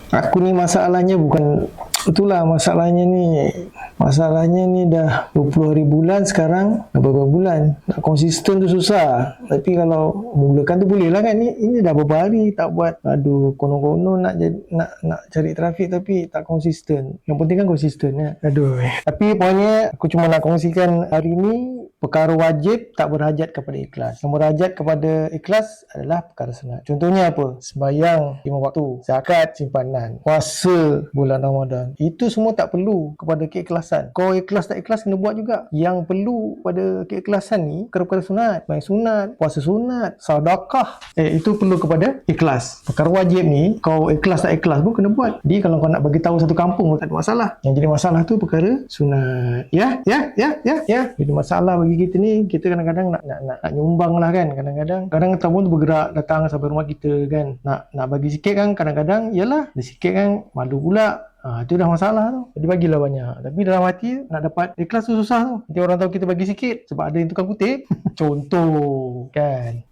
Aku ni masalahnya bukan itulah masalahnya ni dah 20 hari bulan sekarang, dah berapa bulan nak konsisten tu susah. Tapi kalau mulakan tu boleh lah kan. Ini dah berapa hari tak buat, aduh, konon-konon nak cari trafik tapi tak konsisten. Yang penting kan konsisten ya. Aduh, tapi pokoknya aku cuma nak kongsikan hari ni perkara wajib tak berhajat kepada ikhlas. Yang berhajat kepada ikhlas adalah perkara sunat. Contohnya apa? Sembahyang 5 waktu, zakat simpanan, puasa bulan Ramadan. Itu semua tak perlu kepada keikhlasan. Kau ikhlas tak ikhlas kena buat juga. Yang perlu pada keikhlasan ni perkara sunat, main sunat, puasa sunat, sedekah. Itu perlu kepada ikhlas. Perkara wajib ni kau ikhlas tak ikhlas pun kena buat. Jadi kalau kau nak bagi tahu satu kampung tak ada masalah. Yang jadi masalah tu perkara sunat. Ya. Jadi masalah bagi kita ni, kita kadang-kadang nak nyumbang lah kan. Kadang-kadang tamu tu bergerak datang sampai rumah kita kan. Nak bagi sikit kan, kadang-kadang yalah, dia sikit kan malu pula. Itu dah masalah tu. Jadi bagilah banyak. Tapi dalam hati nak dapat ikhlas tu susah tu. Nanti orang tahu kita bagi sikit sebab ada yang tukang kutip. Contoh kan.